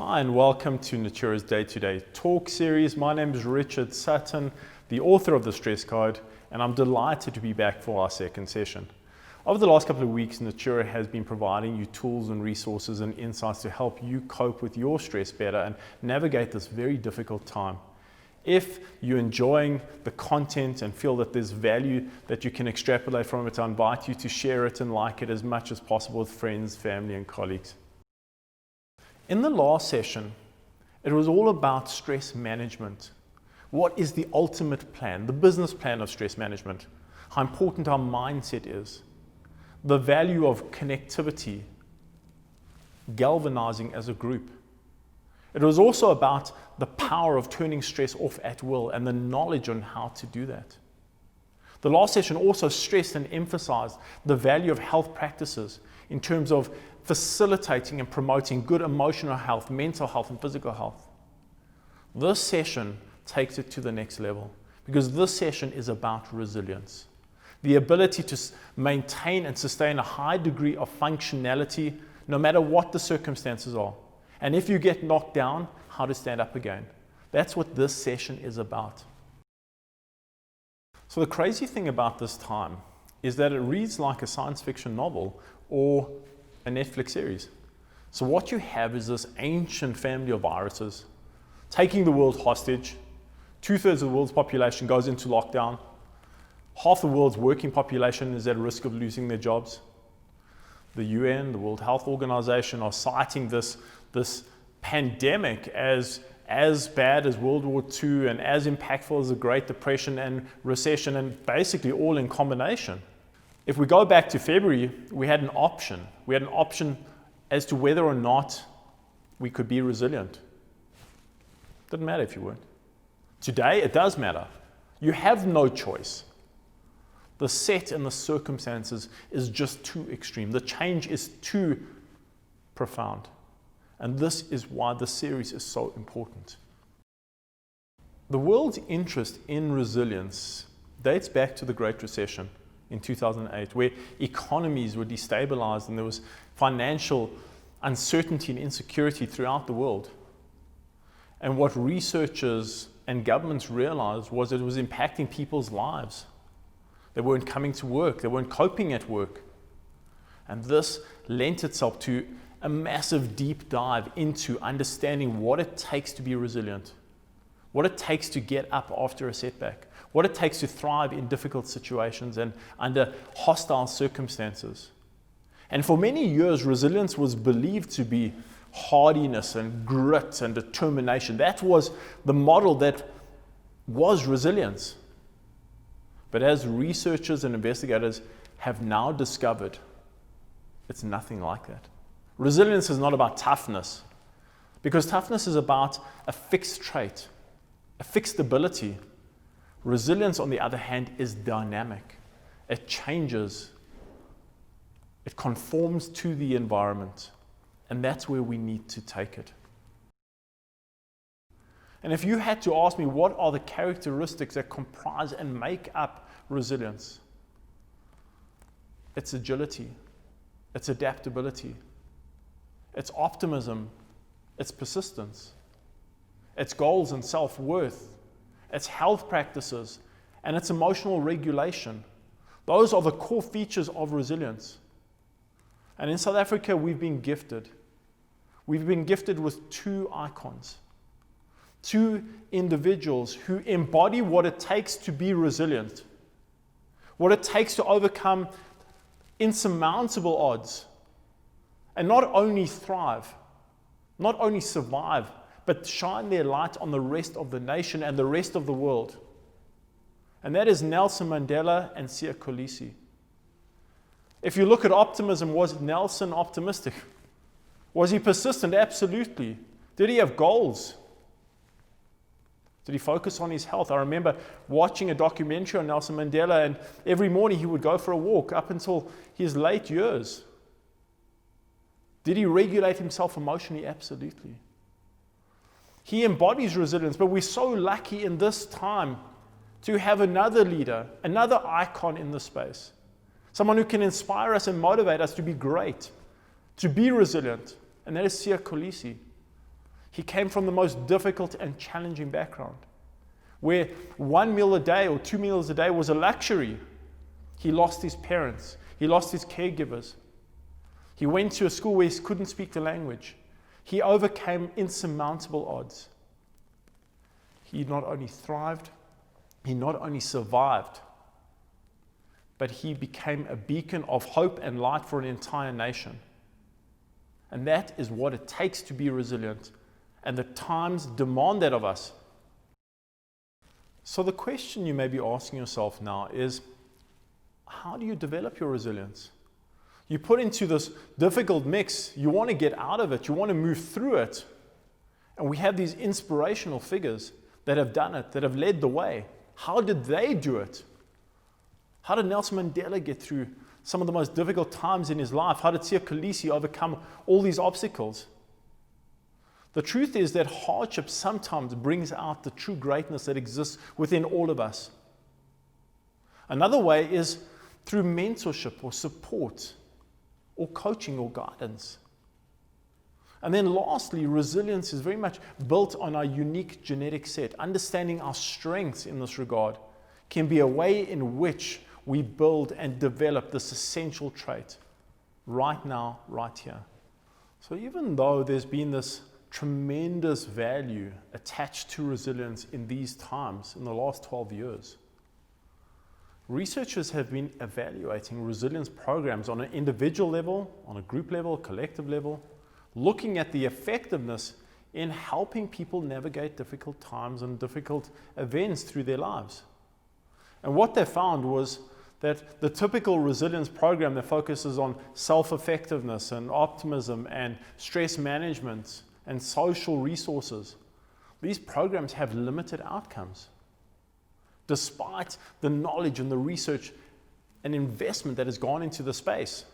Hi and welcome to Natura's Day-to-Day Talk series. My name is Richard Sutton, the author of the Stress Code, and I'm delighted to be back for our second session. Over the last couple of weeks, Natura has been providing you tools and resources and insights to help you cope with your stress better and navigate this very difficult time. If you're enjoying the content and feel that there's value that you can extrapolate from it, I invite you to share it and like it as much as possible with friends, family, and colleagues. In the last session, it was all about stress management. What is the ultimate plan, the business plan of stress management? How important our mindset is. The value of connectivity, galvanizing as a group. It was also about the power of turning stress off at will and the knowledge on how to do that. The last session also stressed and emphasized the value of health practices in terms of facilitating and promoting good emotional health, mental health, and physical health. This session takes it to the next level because this session is about resilience. The ability to maintain and sustain a high degree of functionality no matter what the circumstances are. And if you get knocked down, how to stand up again. That's what this session is about. So the crazy thing about this time is that it reads like a science fiction novel or a Netflix series. So what you have is this ancient family of viruses taking the world hostage. 2/3 of the world's population goes into lockdown. Half the world's working population is at risk of losing their jobs. The UN, the World Health Organization, are citing this pandemic as bad as World War II and as impactful as the Great Depression and recession, and basically all in combination. If we go back to February, we had an option. We had an option as to whether or not we could be resilient. Didn't matter if you weren't. Today, it does matter. You have no choice. The set and the circumstances is just too extreme. The change is too profound. And this is why the series is so important. The world's interest in resilience dates back to the Great Recession in 2008, where economies were destabilized and there was financial uncertainty and insecurity throughout the world. And what researchers and governments realized was that it was impacting people's lives. They weren't coming to work, they weren't coping at work. And this lent itself to a massive deep dive into understanding what it takes to be resilient, what it takes to get up after a setback, what it takes to thrive in difficult situations and under hostile circumstances. And for many years, resilience was believed to be hardiness and grit and determination. That was the model that was resilience. But as researchers and investigators have now discovered, it's nothing like that. Resilience is not about toughness, because toughness is about a fixed trait, a fixed ability. Resilience, on the other hand, is dynamic. It changes. It conforms to the environment. And that's where we need to take it. And if you had to ask me what are the characteristics that comprise and make up resilience, it's agility, it's adaptability, it's optimism, it's persistence, it's goals and self-worth, it's health practices, and it's emotional regulation. Those are the core features of resilience. And in South Africa, we've been gifted. We've been gifted with two icons, two individuals who embody what it takes to be resilient, what it takes to overcome insurmountable odds, and not only thrive, not only survive, but shine their light on the rest of the nation and the rest of the world. And that is Nelson Mandela and Siya Kolisi. If you look at optimism, was Nelson optimistic? Was he persistent? Absolutely. Did he have goals? Did he focus on his health? I remember watching a documentary on Nelson Mandela, and every morning he would go for a walk up until his late years. Did he regulate himself emotionally? Absolutely. He embodies resilience, but we're so lucky in this time to have another leader, another icon in this space. Someone who can inspire us and motivate us to be great, to be resilient, and that is Siya Kolisi. He came from the most difficult and challenging background, where 1 meal a day or 2 meals a day was a luxury. He lost his parents. He lost his caregivers. He went to a school where he couldn't speak the language. He overcame insurmountable odds. He not only thrived, he not only survived, but he became a beacon of hope and light for an entire nation. And that is what it takes to be resilient. And the times demand that of us. So the question you may be asking yourself now is, how do you develop your resilience? You put into this difficult mix, you want to get out of it, you want to move through it. And we have these inspirational figures that have done it, that have led the way. How did they do it? How did Nelson Mandela get through some of the most difficult times in his life? How did Siya Kolisi overcome all these obstacles? The truth is that hardship sometimes brings out the true greatness that exists within all of us. Another way is through mentorship or support or coaching or guidance. And then lastly, resilience is very much built on our unique genetic set. Understanding our strengths in this regard can be a way in which we build and develop this essential trait right now, right here. So even though there's been this tremendous value attached to resilience in these times, in the last 12 years, researchers have been evaluating resilience programs on an individual level, on a group level, collective level, looking at the effectiveness in helping people navigate difficult times and difficult events through their lives. And what they found was that the typical resilience program that focuses on self-effectiveness and optimism and stress management and social resources, these programs have limited outcomes, despite the knowledge and the research and investment that has gone into the space.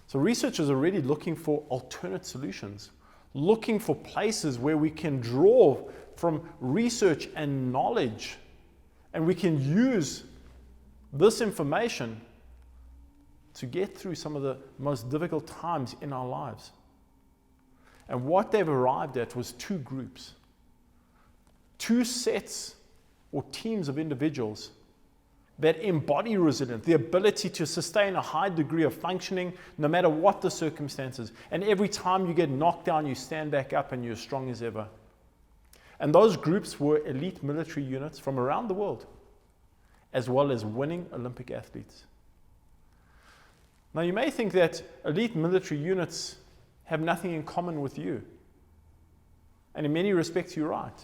So researchers are really looking for alternate solutions, looking for places where we can draw from research and knowledge, and we can use this information to get through some of the most difficult times in our lives. And what they've arrived at was two groups, two sets or teams of individuals that embody resilience, the ability to sustain a high degree of functioning no matter what the circumstances. And every time you get knocked down, you stand back up and you're as strong as ever. And those groups were elite military units from around the world, as well as winning Olympic athletes. Now you may think that elite military units have nothing in common with you. And in many respects, you're right.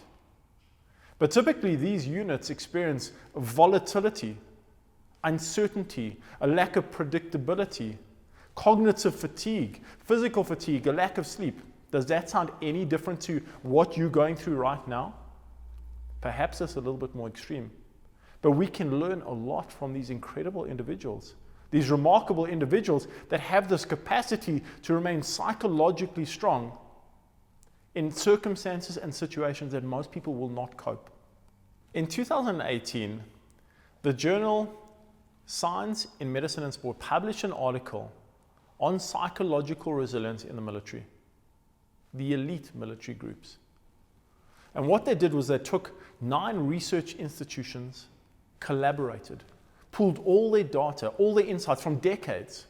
But typically, these units experience volatility, uncertainty, a lack of predictability, cognitive fatigue, physical fatigue, a lack of sleep. Does that sound any different to what you're going through right now? Perhaps it's a little bit more extreme. But we can learn a lot from these incredible individuals, these remarkable individuals that have this capacity to remain psychologically strong in circumstances and situations that most people will not cope. In 2018, the journal Science in Medicine and Sport published an article on psychological resilience in the military, the elite military groups. And what they did was they took 9 research institutions, collaborated, pulled all their data, all their insights from decades,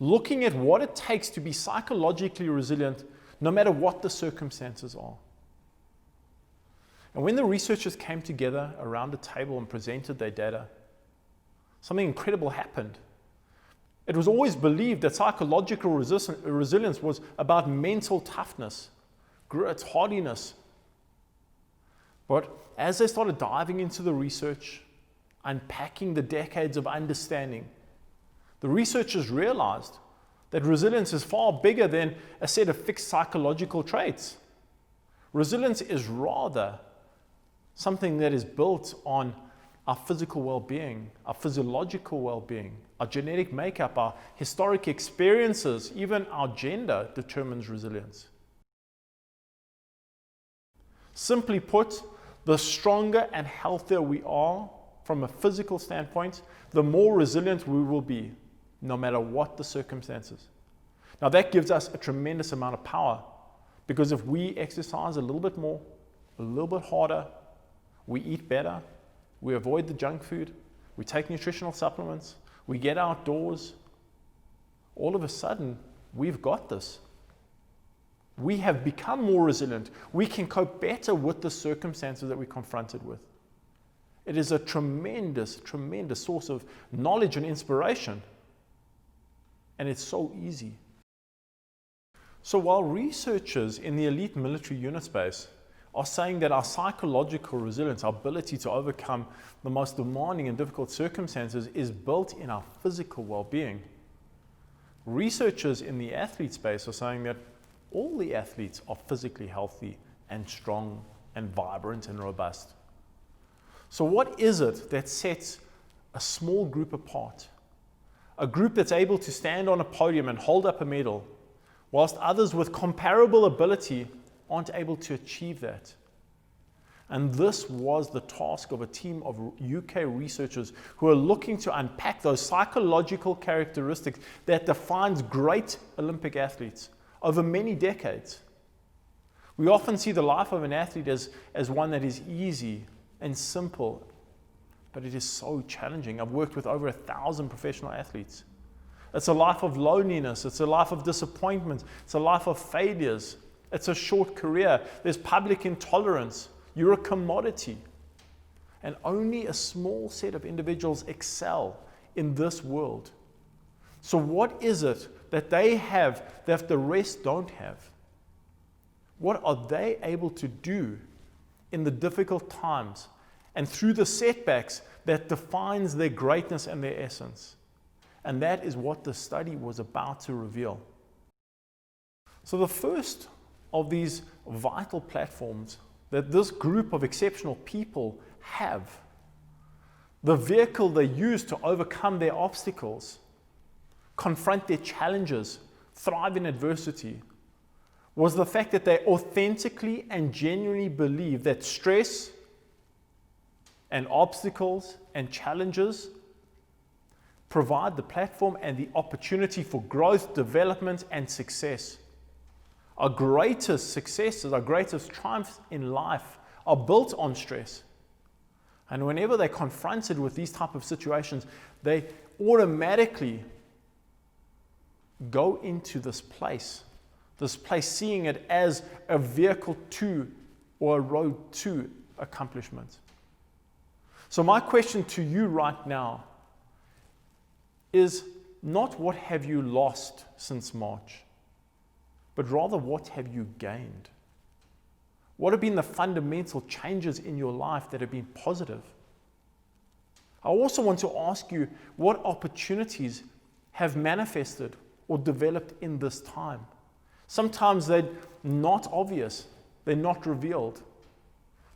looking at what it takes to be psychologically resilient no matter what the circumstances are. And when the researchers came together around a table and presented their data, something incredible happened. It was always believed that psychological resilience was about mental toughness, grit, hardiness. But as they started diving into the research, unpacking the decades of understanding, the researchers realized that resilience is far bigger than a set of fixed psychological traits. Resilience is rather something that is built on our physical well-being, our physiological well-being, our genetic makeup, our historic experiences, even our gender determines resilience. Simply put, the stronger and healthier we are from a physical standpoint, the more resilient we will be, no matter what the circumstances. Now that gives us a tremendous amount of power, because if we exercise a little bit more, a little bit harder, we eat better, we avoid the junk food, we take nutritional supplements, we get outdoors, all of a sudden, we've got this. We have become more resilient. We can cope better with the circumstances that we're confronted with. It is a tremendous, tremendous source of knowledge and inspiration. And it's so easy. So while researchers in the elite military unit space are saying that our psychological resilience, our ability to overcome the most demanding and difficult circumstances, is built in our physical well-being, researchers in the athlete space are saying that all the athletes are physically healthy and strong and vibrant and robust. So what is it that sets a small group apart? A group that's able to stand on a podium and hold up a medal, whilst others with comparable ability aren't able to achieve that. And this was the task of a team of UK researchers who are looking to unpack those psychological characteristics that defines great Olympic athletes over many decades. We often see the life of an athlete as one that is easy and simple, but it is so challenging. I've worked with over 1,000 professional athletes. It's a life of loneliness, it's a life of disappointment, it's a life of failures, it's a short career, there's public intolerance, you're a commodity. And only a small set of individuals excel in this world. So what is it that they have that the rest don't have? What are they able to do in the difficult times and through the setbacks that defines their greatness and their essence? And that is what the study was about to reveal. So the first of these vital platforms that this group of exceptional people have, the vehicle they use to overcome their obstacles, confront their challenges, thrive in adversity, was the fact that they authentically and genuinely believe that stress and obstacles and challenges provide the platform and the opportunity for growth, development, and success. Our greatest successes, our greatest triumphs in life are built on stress. And whenever they're confronted with these type of situations, they automatically go into this place seeing it as a vehicle to or a road to accomplishment. So my question to you right now is not what have you lost since March, but rather what have you gained? What have been the fundamental changes in your life that have been positive? I also want to ask you what opportunities have manifested or developed in this time. Sometimes they're not obvious, they're not revealed.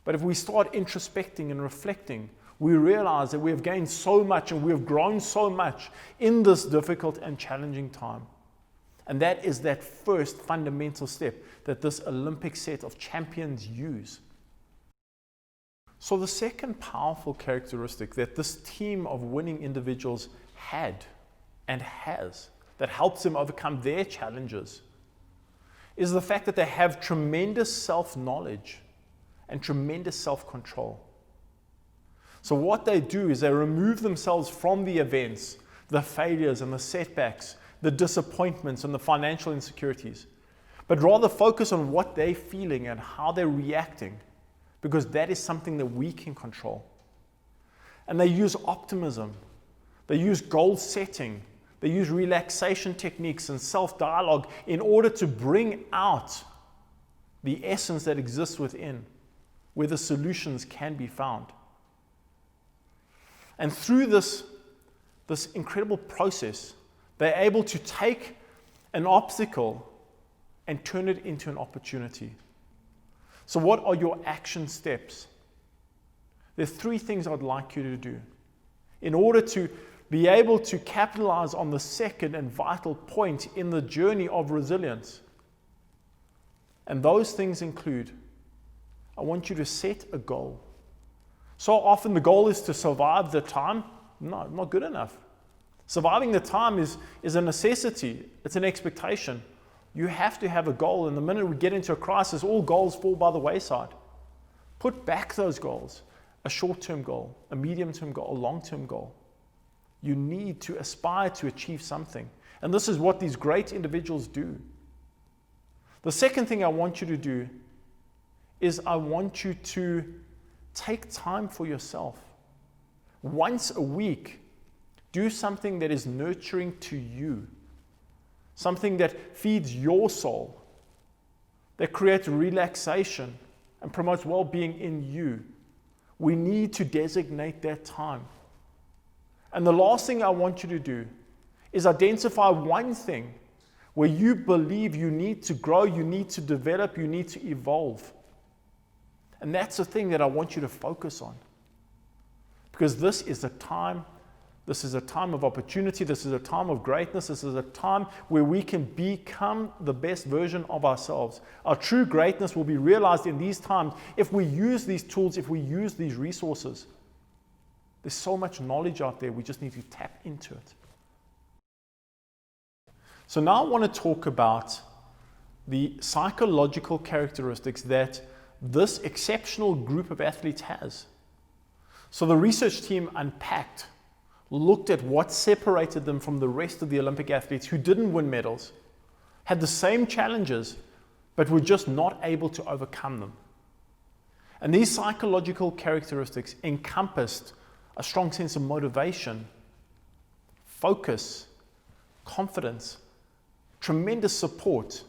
But if we start introspecting and reflecting, we realize that we have gained so much and we have grown so much in this difficult and challenging time. And that is that first fundamental step that this Olympic set of champions use. So the second powerful characteristic that this team of winning individuals had and has that helps them overcome their challenges is the fact that they have tremendous self-knowledge and tremendous self-control. So what they do is they remove themselves from the events, the failures and the setbacks, the disappointments and the financial insecurities, but rather focus on what they're feeling and how they're reacting, because that is something that we can control. And they use optimism, they use goal setting, they use relaxation techniques and self-dialogue in order to bring out the essence that exists within, where the solutions can be found. And through this incredible process, they're able to take an obstacle and turn it into an opportunity. So what are your action steps? There are 3 things I'd like you to do in order to be able to capitalize on the second and vital point in the journey of resilience. And those things include, I want you to set a goal. So often the goal is to survive the time. No, not good enough. Surviving the time is a necessity. It's an expectation. You have to have a goal, and the minute we get into a crisis, all goals fall by the wayside. Put back those goals. A short-term goal, a medium-term goal, a long-term goal. You need to aspire to achieve something. And this is what these great individuals do. The second thing I want you to do is I want you to take time for yourself. Once a week, do something that is nurturing to you. Something that feeds your soul, that creates relaxation and promotes well-being in you. We need to designate that time. And the last thing I want you to do is identify one thing where you believe you need to grow, you need to develop, you need to evolve. And that's the thing that I want you to focus on. Because this is a time of opportunity, this is a time of greatness, this is a time where we can become the best version of ourselves. Our true greatness will be realized in these times if we use these tools, if we use these resources. There's so much knowledge out there, we just need to tap into it. So now I want to talk about the psychological characteristics that this exceptional group of athletes has. So the research team looked at what separated them from the rest of the Olympic athletes who didn't win medals, had the same challenges, but were just not able to overcome them. And these psychological characteristics encompassed a strong sense of motivation, focus, confidence, tremendous support,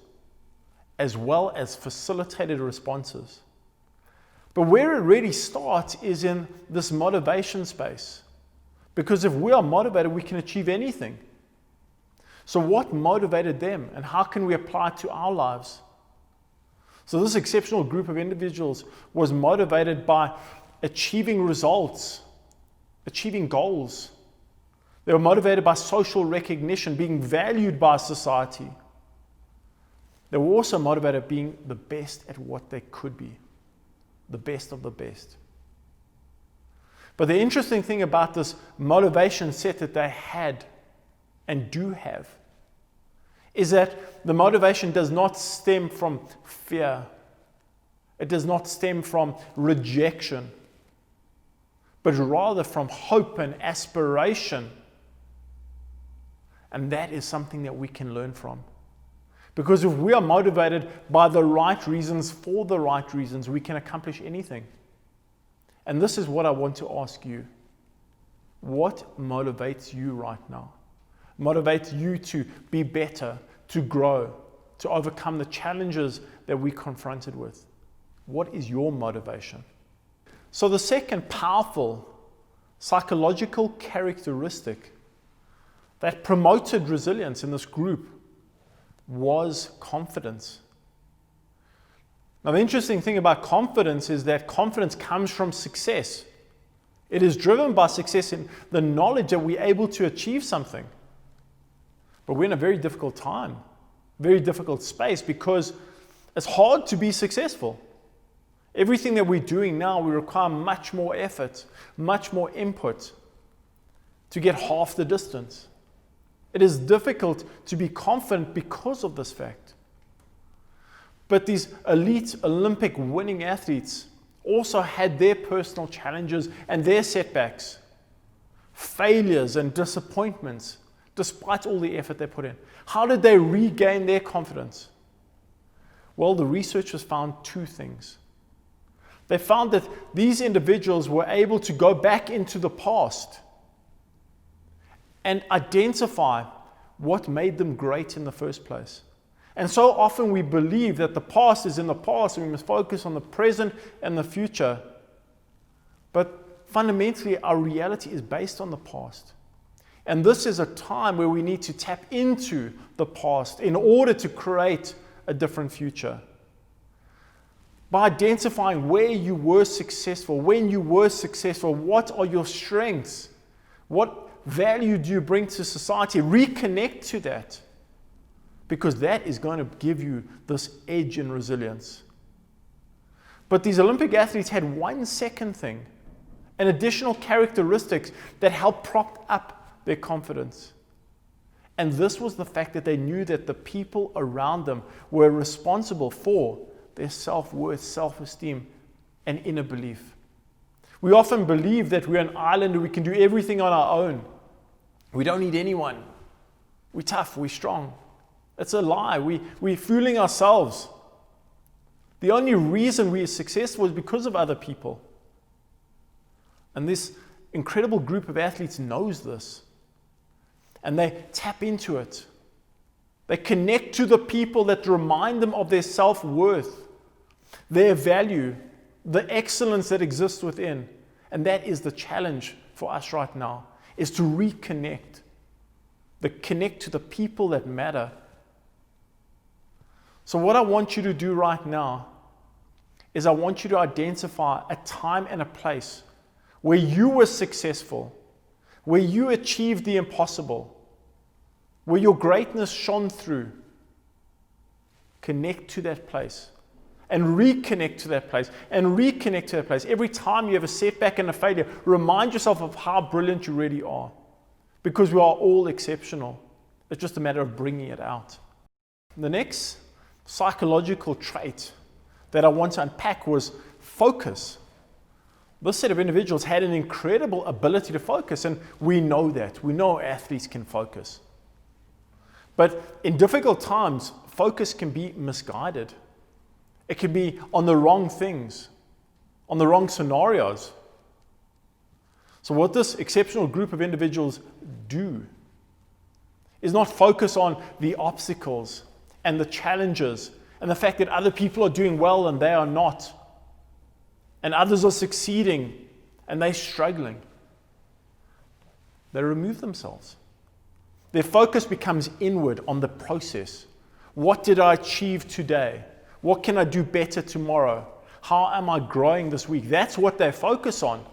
as well as facilitated responses. But where it really starts is in this motivation space. Because if we are motivated, we can achieve anything. So what motivated them, and how can we apply it to our lives? So this exceptional group of individuals was motivated by achieving results, achieving goals. They were motivated by social recognition, being valued by society. They were also motivated by being the best at what they could be, the best of the best. But the interesting thing about this motivation set that they had and do have is that the motivation does not stem from fear. It does not stem from rejection, but rather from hope and aspiration. And that is something that we can learn from. Because if we are motivated by the right reasons, for the right reasons, we can accomplish anything. And this is what I want to ask you. What motivates you right now? Motivates you to be better, to grow, to overcome the challenges that we're confronted with? What is your motivation? So the second powerful psychological characteristic that promoted resilience in this group was confidence. Now, the interesting thing about confidence is that confidence comes from success. It is driven by success in the knowledge that we're able to achieve something. But we're in a very difficult time, very difficult space, because it's hard to be successful. Everything that we're doing now, we require much more effort, much more input to get half the distance. It is difficult to be confident because of this fact. But these elite Olympic winning athletes also had their personal challenges and their setbacks, failures and disappointments, despite all the effort they put in. How did they regain their confidence? Well, the researchers found two things. They found that these individuals were able to go back into the past and identify what made them great in the first place. And so often we believe that the past is in the past and we must focus on the present and the future. But fundamentally, our reality is based on the past. And this is a time where we need to tap into the past in order to create a different future. By identifying where you were successful, when you were successful, what are your strengths? What value do you bring to society? Reconnect to that. Because that is going to give you this edge in resilience. But these Olympic athletes had one second thing, an additional characteristic that helped prop up their confidence. And this was the fact that they knew that the people around them were responsible for their self-worth, self-esteem, and inner belief. We often believe that we're an island and we can do everything on our own. We don't need anyone. We're tough, we're strong. It's a lie. We're fooling ourselves. The only reason we are successful is because of other people. And this incredible group of athletes knows this. And they tap into it. They connect to the people that remind them of their self-worth, their value, the excellence that exists within. And that is the challenge for us right now, is to reconnect. Connect to the people that matter. So what I want you to do right now is I want you to identify a time and a place where you were successful, where you achieved the impossible, where your greatness shone through. Connect to that place and reconnect to that place and reconnect to that place. Every time you have a setback and a failure, remind yourself of how brilliant you really are, because we are all exceptional. It's just a matter of bringing it out. The next psychological trait that I want to unpack was focus. This set of individuals had an incredible ability to focus, and we know that. We know athletes can focus. But in difficult times, focus can be misguided. It can be on the wrong things, on the wrong scenarios. So what this exceptional group of individuals do is not focus on the obstacles and the challenges and the fact that other people are doing well and they are not, and others are succeeding and they're struggling. They remove themselves. Their focus becomes inward on the process. What did I achieve today? What can I do better tomorrow? How am I growing this week? That's what they focus on.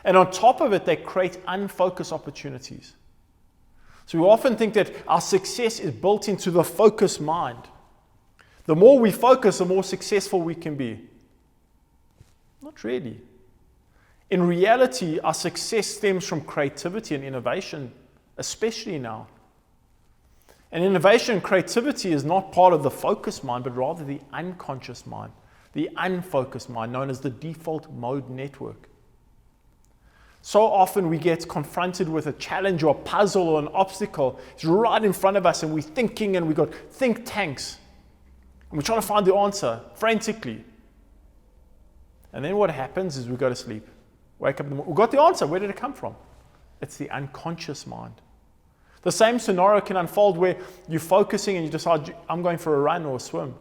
And on top of it, they create unfocused opportunities. So we often think that our success is built into the focused mind. The more we focus, the more successful we can be. Not really. In reality, our success stems from creativity and innovation, especially now. And innovation and creativity is not part of the focused mind, but rather the unconscious mind, the unfocused mind, known as the default mode network. So often we get confronted with a challenge or a puzzle or an obstacle. It's right in front of us and we're thinking, and we've got think tanks. And we're trying to find the answer frantically. And then what happens is we go to sleep. Wake up in the morning. We've got the answer. Where did it come from? It's the unconscious mind. The same scenario can unfold where you're focusing and you decide, I'm going for a run or a swim.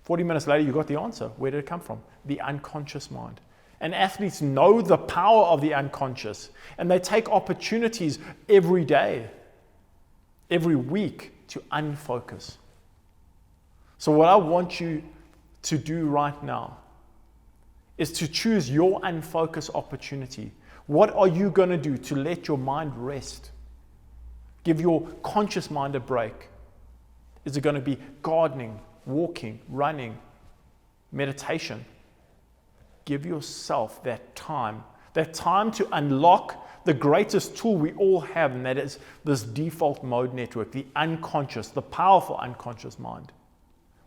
40 minutes later, you got the answer. Where did it come from? The unconscious mind. And athletes know the power of the unconscious, and they take opportunities every day, every week to unfocus. So what I want you to do right now is to choose your unfocused opportunity. What are you going to do to let your mind rest? Give your conscious mind a break. Is it going to be gardening, walking, running, meditation? Give yourself that time to unlock the greatest tool we all have, and that is this default mode network, the unconscious, the powerful unconscious mind.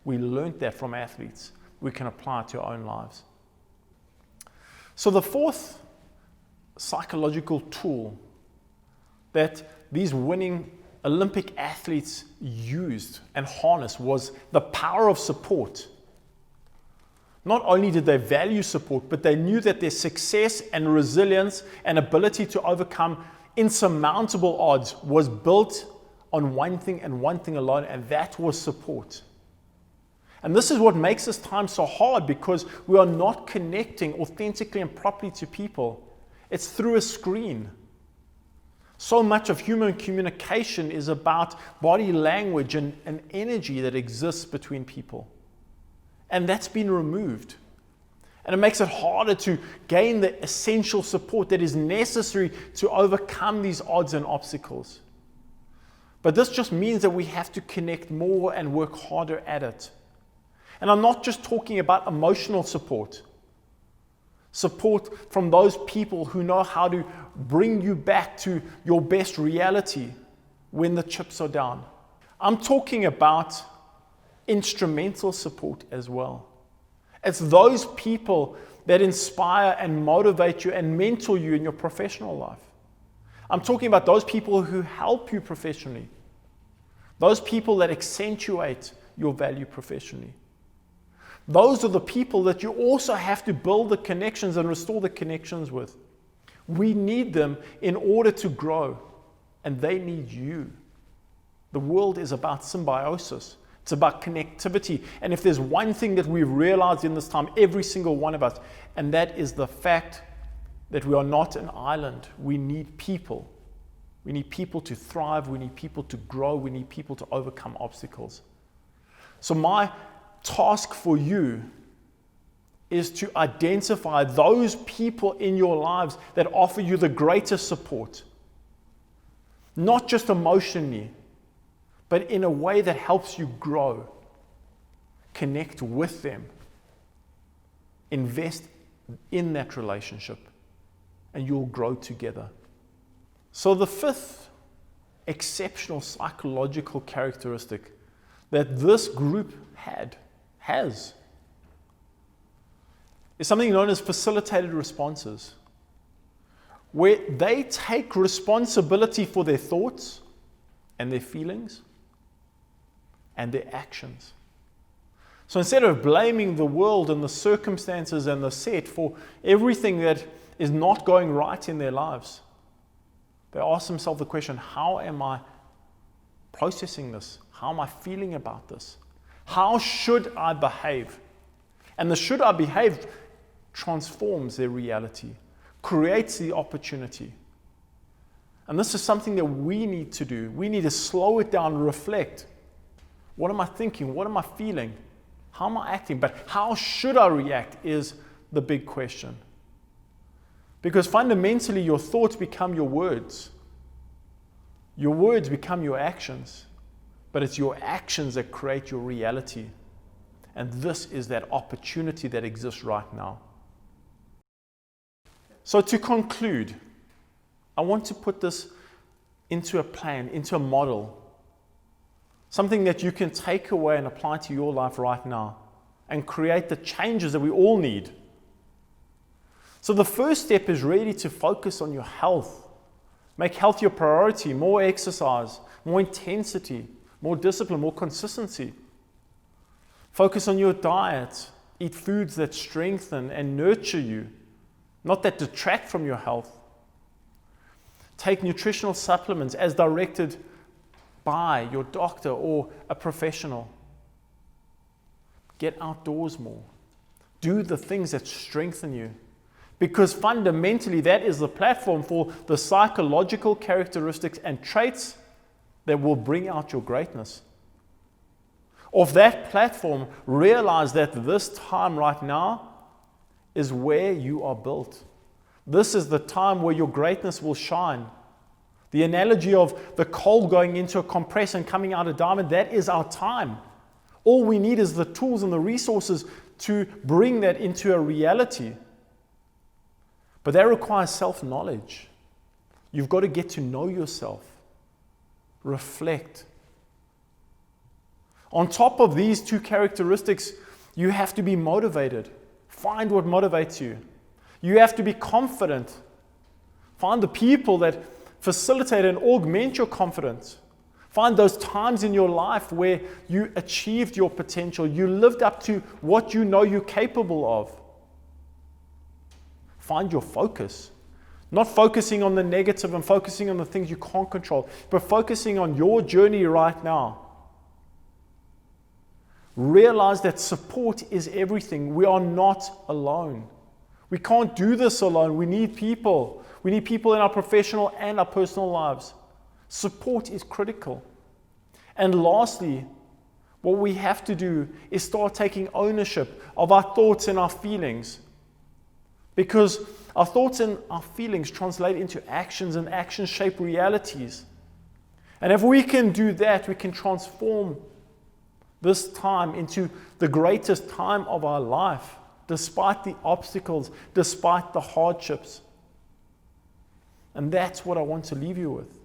We learned that from athletes. We can apply it to our own lives. So the fourth psychological tool that these winning Olympic athletes used and harnessed was the power of support. Not only did they value support, but they knew that their success and resilience and ability to overcome insurmountable odds was built on one thing and one thing alone, and that was support. And this is what makes this time so hard, because we are not connecting authentically and properly to people. It's through a screen. So much of human communication is about body language and energy that exists between people. And that's been removed. And it makes it harder to gain the essential support that is necessary to overcome these odds and obstacles. But this just means that we have to connect more and work harder at it. And I'm not just talking about emotional support. Support from those people who know how to bring you back to your best reality when the chips are down. I'm talking about instrumental support as well. It's those people that inspire and motivate you and mentor you in your professional life. I'm talking about those people who help you professionally. Those people that accentuate your value professionally. Those are the people that you also have to build the connections and restore the connections with. We need them in order to grow, and they need you. The world is about symbiosis. It's about connectivity. And if there's one thing that we've realized in this time, every single one of us, and that is the fact that we are not an island. We need people. We need people to thrive. We need people to grow. We need people to overcome obstacles. So my task for you is to identify those people in your lives that offer you the greatest support. Not just emotionally, but in a way that helps you grow. Connect with them. Invest in that relationship, and you'll grow together. So the fifth exceptional psychological characteristic that this group has is something known as facilitated responses, where they take responsibility for their thoughts and their feelings and their actions. So instead of blaming the world and the circumstances and the set for everything that is not going right in their lives, they ask themselves the question, how am I processing this? How am I feeling about this? How should I behave? And the should I behave transforms their reality, creates the opportunity. And this is something that we need to do. We need to slow it down, reflect. What am I thinking? What am I feeling? How am I acting? But how should I react is the big question. Because fundamentally, your thoughts become your words. Your words become your actions. But it's your actions that create your reality. And this is that opportunity that exists right now. So to conclude, I want to put this into a plan, into a model. Something that you can take away and apply to your life right now and create the changes that we all need. So the first step is really to focus on your health. Make health your priority, more exercise, more intensity, more discipline, more consistency. Focus on your diet. Eat foods that strengthen and nurture you, not that detract from your health. Take nutritional supplements as directed by your doctor or a professional. Get outdoors more. Do the things that strengthen you. Because fundamentally, that is the platform for the psychological characteristics and traits that will bring out your greatness. Off that platform, realize that this time right now is where you are built. This is the time where your greatness will shine. The analogy of the coal going into a compressor and coming out a diamond, that is our time. All we need is the tools and the resources to bring that into a reality. But that requires self-knowledge. You've got to get to know yourself. Reflect. On top of these two characteristics, you have to be motivated. Find what motivates you. You have to be confident. Find the people that facilitate and augment your confidence. Find those times in your life where you achieved your potential. You lived up to what you know you're capable of. Find your focus. Not focusing on the negative and focusing on the things you can't control, but focusing on your journey right now. Realize that support is everything. We are not alone. We can't do this alone. We need people. We need people in our professional and our personal lives. Support is critical. And lastly, what we have to do is start taking ownership of our thoughts and our feelings. Because our thoughts and our feelings translate into actions, and actions shape realities. And if we can do that, we can transform this time into the greatest time of our life. despite the obstacles, despite the hardships. And that's what I want to leave you with.